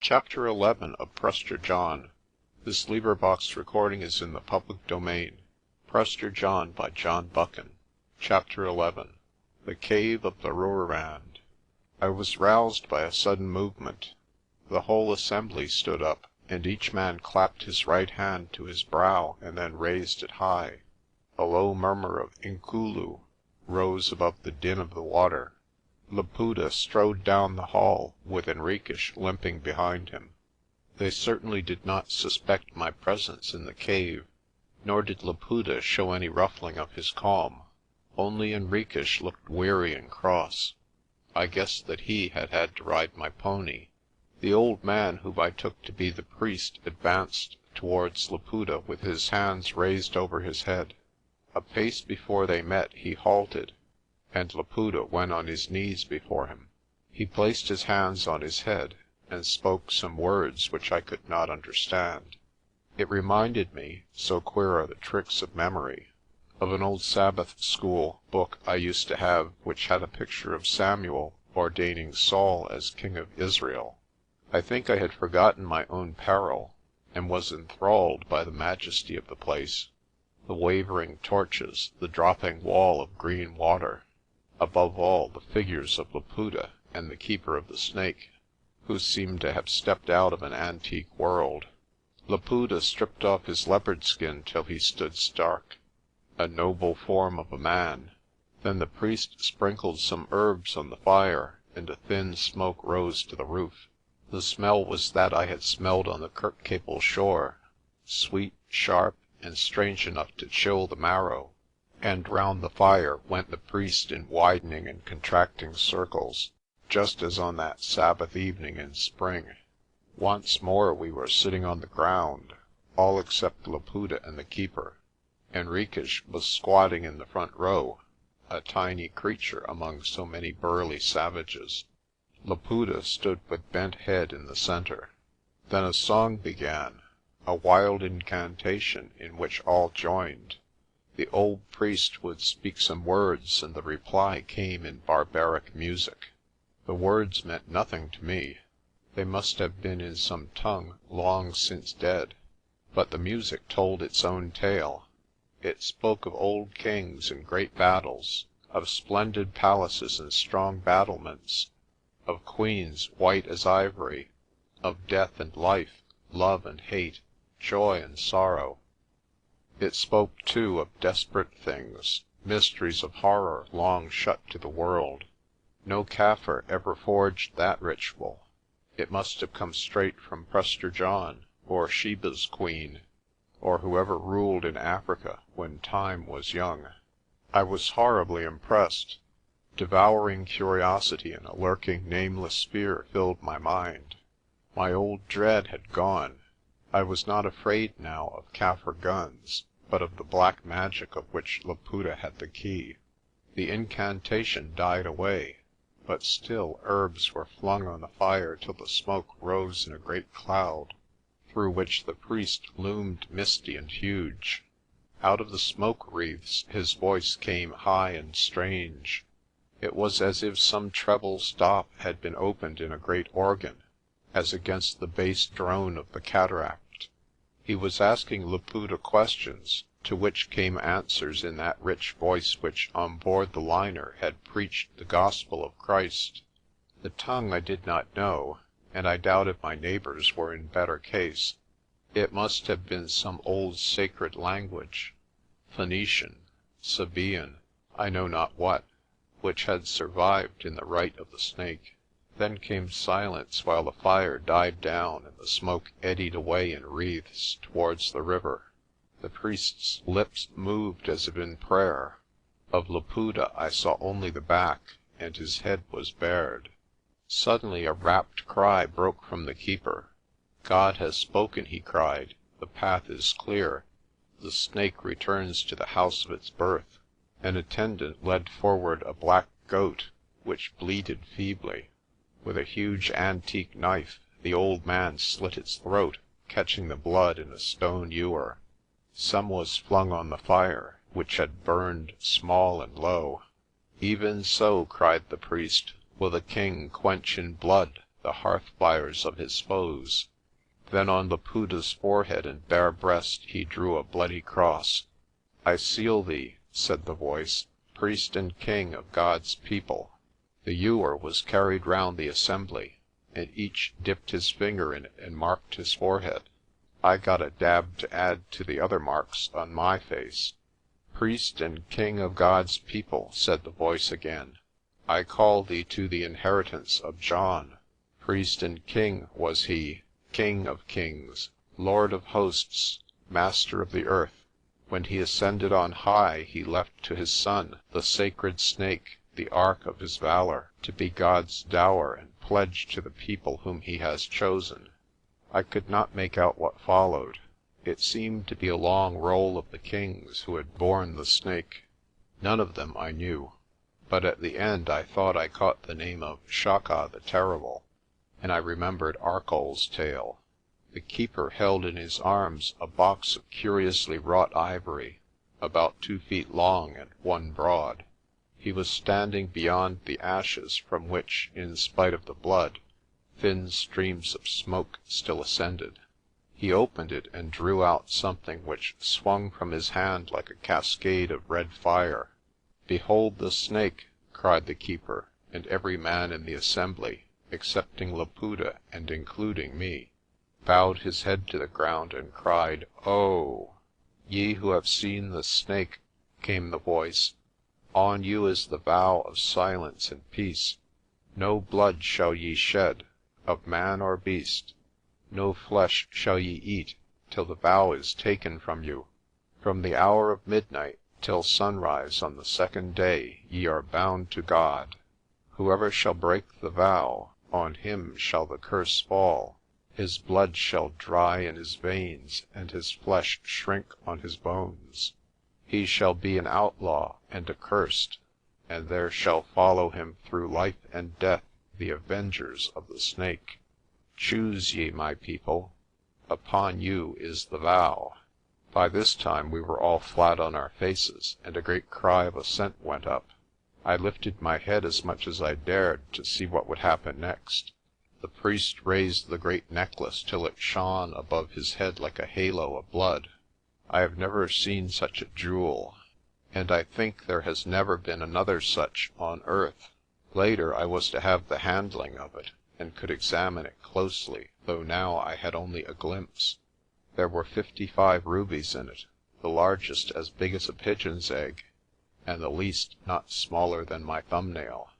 Chapter 11 of Prester John. This recording is in the public domain. Prester John by John Buchan. Chapter 11. The Cave of the Rooirand. I was roused by a sudden movement. The whole assembly stood up, and each man clapped his right hand to his brow and then raised it high. A low murmur of Inkulu rose above the din of the water. Laputa strode down the hall, with Henriques limping behind him. They certainly did not suspect my presence in the cave, nor did Laputa show any ruffling of his calm. Only Henriques looked weary and cross. I guessed that he had had to ride my pony. The old man, whom I took to be the priest, advanced towards Laputa with his hands raised over his head. A pace before they met he halted, and Laputa went on his knees before him. He placed his hands on his head, and spoke some words which I could not understand. It reminded me, so queer are the tricks of memory, of an old Sabbath school book I used to have, which had a picture of Samuel ordaining Saul as king of Israel. I think I had forgotten my own peril, and was enthralled by the majesty of the place, the wavering torches, the dropping wall of green water. Above all, the figures of Laputa and the keeper of the snake, who seemed to have stepped out of an antique world. Laputa stripped off his leopard skin till he stood stark, a noble form of a man. Then the priest sprinkled some herbs on the fire, and a thin smoke rose to the roof. The smell was that I had smelled on the Kirkcaple shore, sweet, sharp, and strange enough to chill the marrow. And round the fire went the priest in widening and contracting circles, just as on that Sabbath evening in spring. Once more we were sitting on the ground, all except Laputa and the keeper. Henriques was squatting in the front row, a tiny creature among so many burly savages. Laputa stood with bent head in the centre. Then a song began, a wild incantation in which all joined. The old priest would speak some words, and the reply came in barbaric music. The words meant nothing to me. They must have been in some tongue long since dead. But the music told its own tale. It spoke of old kings and great battles, of splendid palaces and strong battlements, of queens white as ivory, of death and life, love and hate, joy and sorrow. It spoke, too, of desperate things, mysteries of horror long shut to the world. No Kaffir ever forged that ritual. It must have come straight from Prester John, or Sheba's queen, or whoever ruled in Africa when time was young. I was horribly impressed. Devouring curiosity and a lurking nameless fear filled my mind. My old dread had gone. I was not afraid now of Kaffir guns, but of the black magic of which Laputa had the key. The incantation died away, but still herbs were flung on the fire till the smoke rose in a great cloud, through which the priest loomed misty and huge. Out of the smoke wreaths his voice came high and strange. It was as if some treble stop had been opened in a great organ, as against the bass drone of the cataract. He was asking Laputa questions, to which came answers in that rich voice which on board the liner had preached the gospel of Christ. The tongue I did not know, and I doubt if my neighbours were in better case. It must have been some old sacred language, Phoenician, Sabaean, I know not what, which had survived in the rite of the snake. Then came silence while the fire died down and the smoke eddied away in wreaths towards the river. The priest's lips moved as if in prayer. Of Laputa I saw only the back, and his head was bared. Suddenly a rapt cry broke from the keeper. "God has spoken," he cried. "The path is clear. The snake returns to the house of its birth." An attendant led forward a black goat, which bleated feebly. With a huge antique knife, the old man slit its throat, catching the blood in a stone ewer. Some was flung on the fire, which had burned small and low. "Even so," cried the priest, "will the king quench in blood the hearth fires of his foes. Then on Laputa's forehead and bare breast he drew a bloody cross. "I seal thee," said the voice, "priest and king of God's people." The ewer was carried round the assembly, and each dipped his finger in it and marked his forehead. I got a dab to add to the other marks on my face. "Priest and king of God's people," said the voice again, "I call thee to the inheritance of John." Priest and king was he, King of kings, Lord of hosts, Master of the earth. When he ascended on high, he left to his son the sacred snake, the ark of his valor, to be God's dower and pledge to the people whom he has chosen. I could not make out what followed. It seemed to be a long roll of the kings who had borne the snake. None of them I knew, but at the end I thought I caught the name of Shaka the Terrible, and I remembered Arcoll's tale. The keeper held in his arms a box of curiously wrought ivory, about 2 feet long and 1 broad. He was standing beyond the ashes from which, in spite of the blood, thin streams of smoke still ascended. He opened it and drew out something which swung from his hand like a cascade of red fire. "Behold the snake!" cried the keeper, and every man in the assembly, excepting Laputa and including me, bowed his head to the ground and cried, "Oh!" "Ye who have seen the snake," came the voice, "on you is the vow of silence and peace. No blood shall ye shed, of man or beast. No flesh shall ye eat, till the vow is taken from you. From the hour of midnight till sunrise on the 2nd day ye are bound to God. Whoever shall break the vow, on him shall the curse fall. His blood shall dry in his veins, and his flesh shrink on his bones. He shall be an outlaw and accursed, and there shall follow him through life and death the avengers of the snake. Choose ye, my people. Upon you is the vow." By this time we were all flat on our faces, and a great cry of assent went up. I lifted my head as much as I dared to see what would happen next. The priest raised the great necklace till it shone above his head like a halo of blood. I have never seen such a jewel, and I think there has never been another such on earth. Later I was to have the handling of it, and could examine it closely, though now I had only a glimpse. There were 55 rubies in it, the largest as big as a pigeon's egg, and the least not smaller than my thumbnail.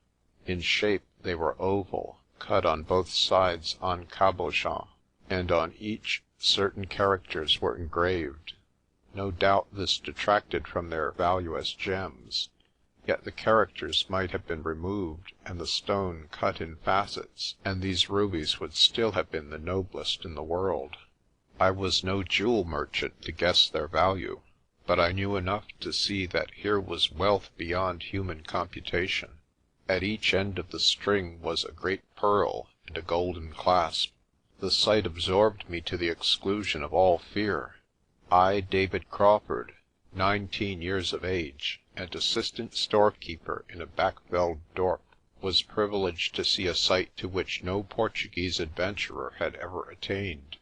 In shape they were oval, cut on both sides en cabochon, and on each certain characters were engraved. No doubt this detracted from their value as gems, yet the characters might have been removed and the stone cut in facets, and these rubies would still have been the noblest in the world. I was no jewel merchant to guess their value, but I knew enough to see that here was wealth beyond human computation. At each end of the string was a great pearl and a golden clasp. The sight absorbed me to the exclusion of all fear. I, David Crawford, 19 years of age, and assistant storekeeper in a backveld dorp, was privileged to see a sight to which no Portuguese adventurer had ever attained.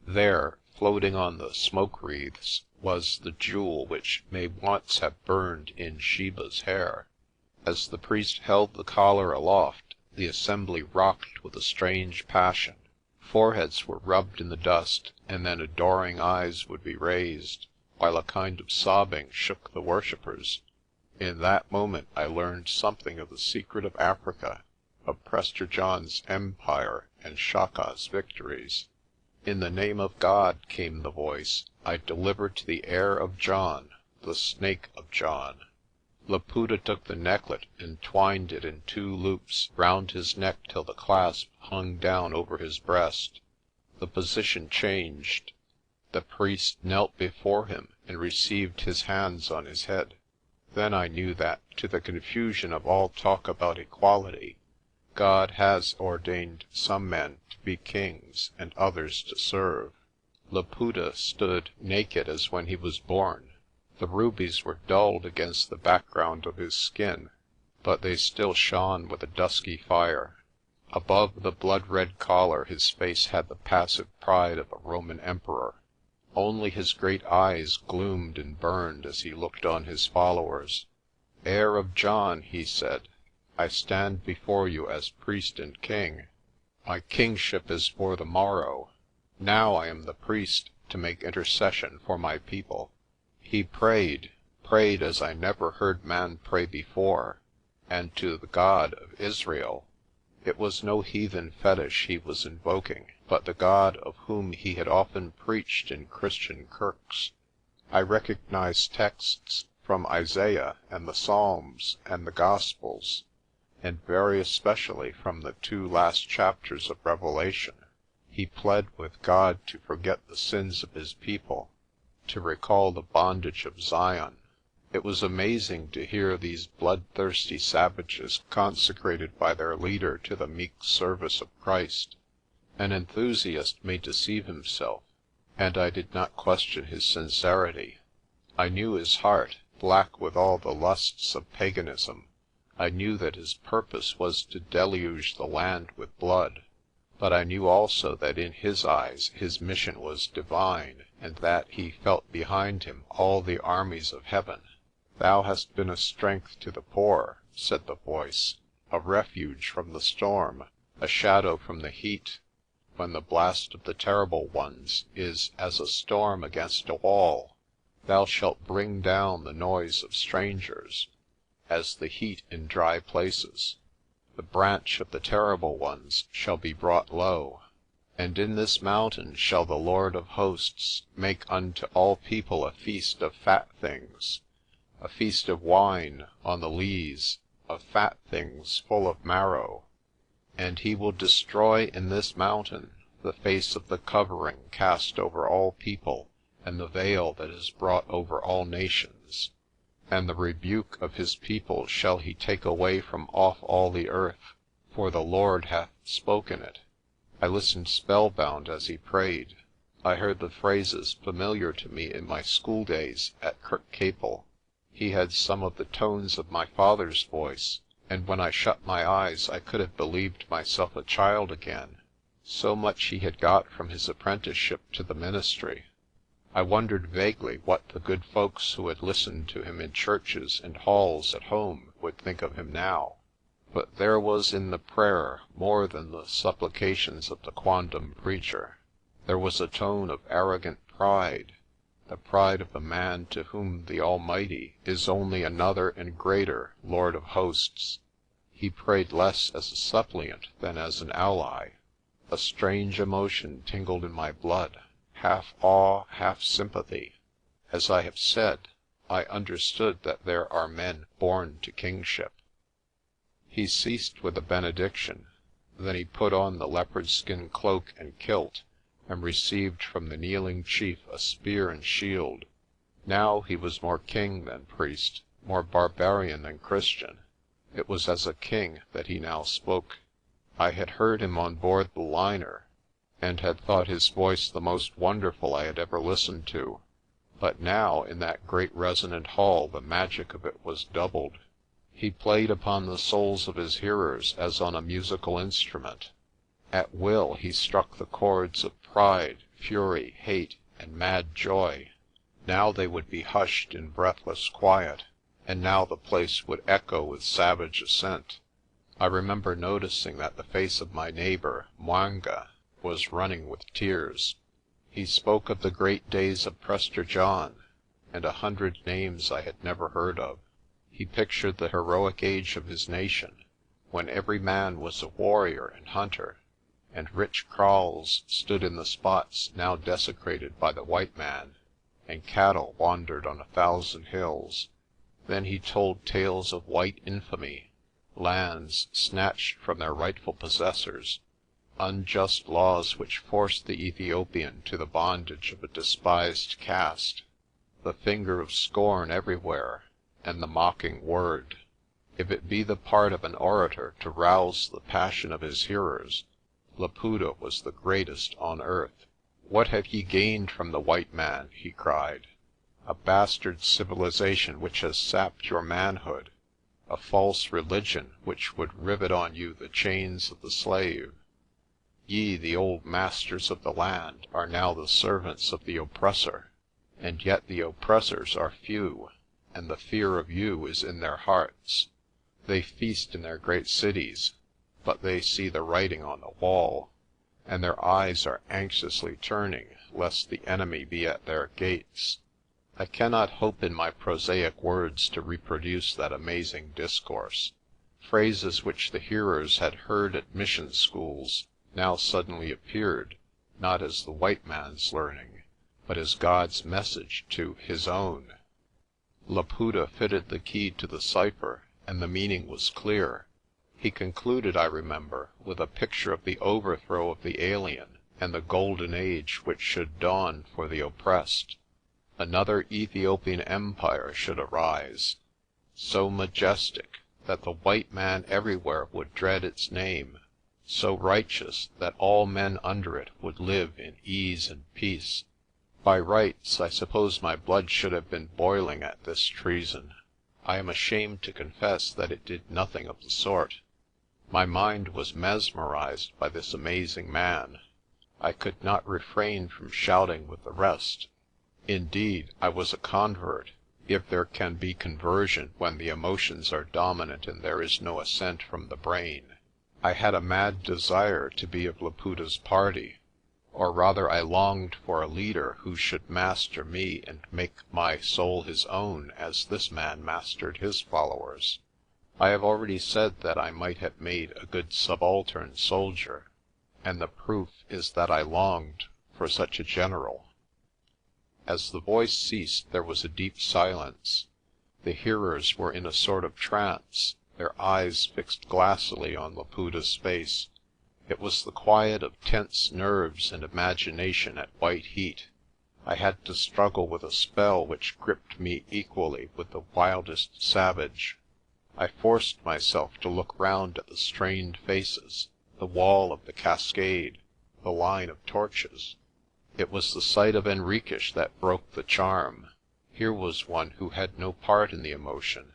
There, floating on the smoke wreaths, was the jewel which may once have burned in Sheba's hair. As the priest held the collar aloft, the assembly rocked with a strange passion. Foreheads were rubbed in the dust, and then adoring eyes would be raised, while a kind of sobbing shook the worshippers. In that moment I learned something of the secret of Africa, of Prester John's empire and Shaka's victories. "In the name of God," came the voice, "I deliver to the heir of John, the snake of John." Laputa took the necklet and twined it in 2 loops round his neck till the clasp hung down over his breast. The position changed. The priest knelt before him and received his hands on his head. Then I knew that, to the confusion of all talk about equality, God has ordained some men to be kings and others to serve. Laputa stood naked as when he was born. The rubies were dulled against the background of his skin, but they still shone with a dusky fire. Above the blood-red collar his face had the passive pride of a Roman emperor. Only his great eyes gloomed and burned as he looked on his followers. "Heir of John," he said, "I stand before you as priest and king. My kingship is for the morrow. Now I am the priest to make intercession for my people." He prayed as I never heard man pray before, and to the God of Israel. It was no heathen fetish he was invoking, but the God of whom he had often preached in Christian kirks. I recognized texts from Isaiah and the Psalms and the Gospels, and very especially from the 2 last chapters of Revelation. He pled with God to forget the sins of his people, to recall the bondage of Zion. It was amazing to hear these bloodthirsty savages consecrated by their leader to the meek service of Christ. An enthusiast may deceive himself, and I did not question his sincerity. I knew his heart, black with all the lusts of paganism. I knew that his purpose was to deluge the land with blood, but I knew also that in his eyes his mission was divine, and that he felt behind him all the armies of heaven. "Thou hast been a strength to the poor," said the voice, "a refuge from the storm, a shadow from the heat, when the blast of the terrible ones is as a storm against a wall. Thou shalt bring down the noise of strangers, as the heat in dry places. The branch of the terrible ones shall be brought low. And in this mountain shall the Lord of hosts make unto all people a feast of fat things, a feast of wine on the lees, of fat things full of marrow. And he will destroy in this mountain the face of the covering cast over all people, and the veil that is brought over all nations. And the rebuke of his people shall he take away from off all the earth, for the Lord hath spoken it." I listened spellbound as he prayed. I heard the phrases familiar to me in my school days at Kirkcaple. He had some of the tones of my father's voice, and when I shut my eyes I could have believed myself a child again. So much he had got from his apprenticeship to the ministry. I wondered vaguely what the good folks who had listened to him in churches and halls at home would think of him now. But there was in the prayer more than the supplications of the quondam preacher. There was a tone of arrogant pride, the pride of the man to whom the Almighty is only another and greater Lord of hosts. He prayed less as a suppliant than as an ally. A strange emotion tingled in my blood, half awe, half sympathy. As I have said, I understood that there are men born to kingship. He ceased with a benediction. Then he put on the leopard-skin cloak and kilt, and received from the kneeling chief a spear and shield. Now he was more king than priest, more barbarian than Christian. It was as a king that he now spoke. I had heard him on board the liner, and had thought his voice the most wonderful I had ever listened to. But now, in that great resonant hall, the magic of it was doubled. He played upon the souls of his hearers as on a musical instrument. At will he struck the chords of pride, fury, hate, and mad joy. Now they would be hushed in breathless quiet, and now the place would echo with savage assent. I remember noticing that the face of my neighbour, Mwanga, was running with tears. He spoke of the great days of Prester John, and 100 names I had never heard of. He pictured the heroic age of his nation, when every man was a warrior and hunter, and rich kraals stood in the spots now desecrated by the white man, and cattle wandered on 1,000 hills. Then he told tales of white infamy, lands snatched from their rightful possessors, unjust laws which forced the Ethiopian to the bondage of a despised caste, the finger of scorn everywhere, and the mocking word. If it be the part of an orator to rouse the passion of his hearers, Laputa was the greatest on earth. "What have ye gained from the white man?" he cried. "A bastard civilization which has sapped your manhood. a false religion which would rivet on you the chains of the slave. Ye, the old masters of the land, are now the servants of the oppressor, and yet the oppressors are few, and the fear of you is in their hearts. They feast in their great cities, but they see the writing on the wall, and their eyes are anxiously turning lest the enemy be at their gates. I cannot hope in my prosaic words to reproduce that amazing discourse. Phrases which the hearers had heard at mission schools now suddenly appeared, not as the white man's learning, but as God's message to his own. Laputa fitted the key to the cipher, and the meaning was clear. He concluded, I remember, with a picture of the overthrow of the alien and the golden age which should dawn for the oppressed. Another Ethiopian empire should arise, so majestic that the white man everywhere would dread its name, so righteous that all men under it would live in ease and peace. By rights, I suppose my blood should have been boiling at this treason. I am ashamed to confess that it did nothing of the sort. My mind was mesmerized by this amazing man. I could not refrain from shouting with the rest. Indeed, I was a convert, if there can be conversion when the emotions are dominant and there is no assent from the brain. I had a mad desire to be of Laputa's party, or rather I longed for a leader who should master me and make my soul his own as this man mastered his followers. I have already said that I might have made a good subaltern soldier, and the proof is that I longed for such a general. As the voice ceased, there was a deep silence. The hearers were in a sort of trance, their eyes fixed glassily on Laputa's face. It was the quiet of tense nerves and imagination at white heat. I had to struggle with a spell which gripped me equally with the wildest savage. I forced myself to look round at the strained faces, the wall of the cascade, the line of torches. It was the sight of Henriques that broke the charm. Here was one who had no part in the emotion.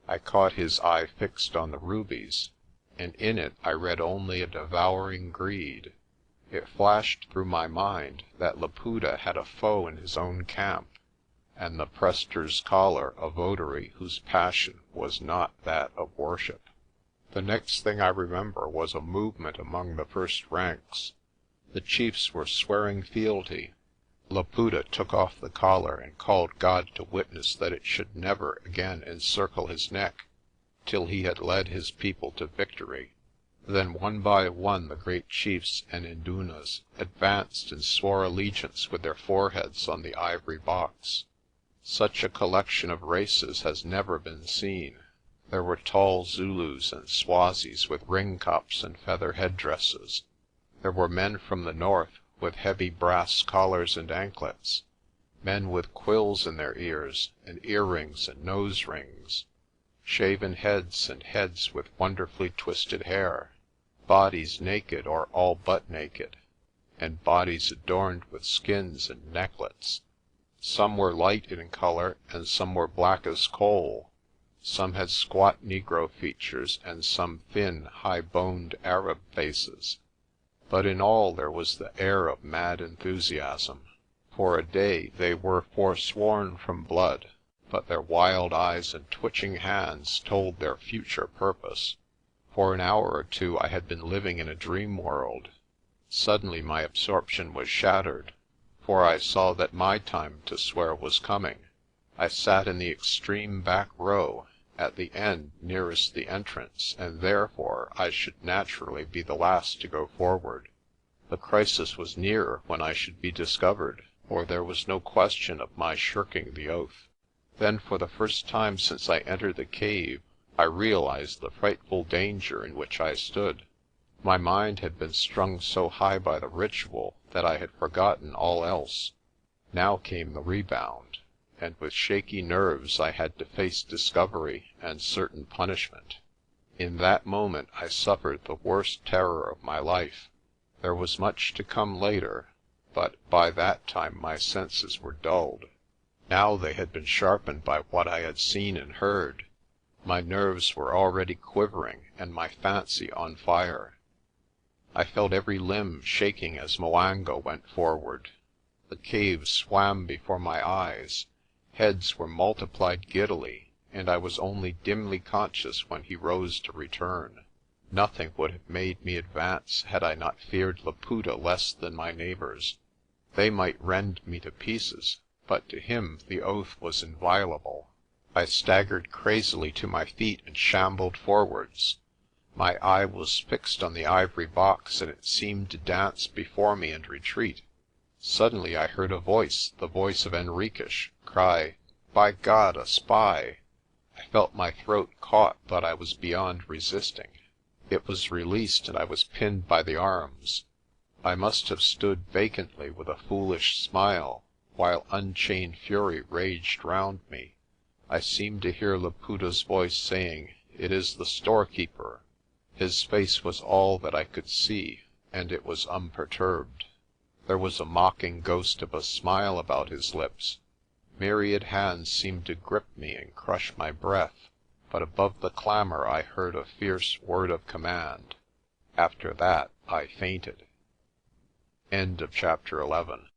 I caught his eye fixed on the rubies, and in it I read only a devouring greed. It flashed through my mind that Laputa had a foe in his own camp, and the Prester's collar a votary whose passion was not that of worship. The next thing I remember was a movement among the first ranks. The chiefs were swearing fealty. Laputa took off the collar and called God to witness that it should never again encircle his neck, till he had led his people to victory. Then one by one the great chiefs and indunas advanced and swore allegiance with their foreheads on the ivory box. Such a collection of races has never been seen. There were tall Zulus and Swazis with ring-cups and feather headdresses. There were men from the north with heavy brass collars and anklets, men with quills in their ears, and earrings and nose rings, shaven heads and heads with wonderfully twisted hair, bodies naked or all but naked, and bodies adorned with skins and necklets. Some were light in color and some were black as coal. Some had squat Negro features and some thin, high-boned Arab faces. But in all there was the air of mad enthusiasm. For a day they were forsworn from blood, but their wild eyes and twitching hands told their future purpose. For an hour or two I had been living in a dream world. Suddenly my absorption was shattered, for I saw that my time to swear was coming. I sat in the extreme back row, at the end nearest the entrance, and therefore I should naturally be the last to go forward. The crisis was near when I should be discovered, or there was no question of my shirking the oath. Then for the first time since I entered the cave, I realized the frightful danger in which I stood. My mind had been strung so high by the ritual that I had forgotten all else. Now came the rebound, and with shaky nerves I had to face discovery and certain punishment. In that moment I suffered the worst terror of my life. There was much to come later, but by that time my senses were dulled. Now they had been sharpened by what I had seen and heard. My nerves were already quivering and my fancy on fire. I felt every limb shaking as 'Mwanga went forward. The cave swam before my eyes, heads were multiplied giddily, and I was only dimly conscious when he rose to return. Nothing would have made me advance had I not feared Laputa less than my neighbours. They might rend me to pieces, but to him the oath was inviolable. I staggered crazily to my feet and shambled forwards. My eye was fixed on the ivory box, and it seemed to dance before me and retreat. Suddenly I heard a voice, the voice of Henriques, cry, "By God, a spy!" I felt my throat caught, but I was beyond resisting. It was released, and I was pinned by the arms. I must have stood vacantly with a foolish smile, while unchained fury raged round me. I seemed to hear Laputa's voice saying, "It is the storekeeper." His face was all that I could see, and it was unperturbed. There was a mocking ghost of a smile about his lips. Myriad hands seemed to grip me and crush my breath, but above the clamour I heard a fierce word of command. After that I fainted. Chapter 12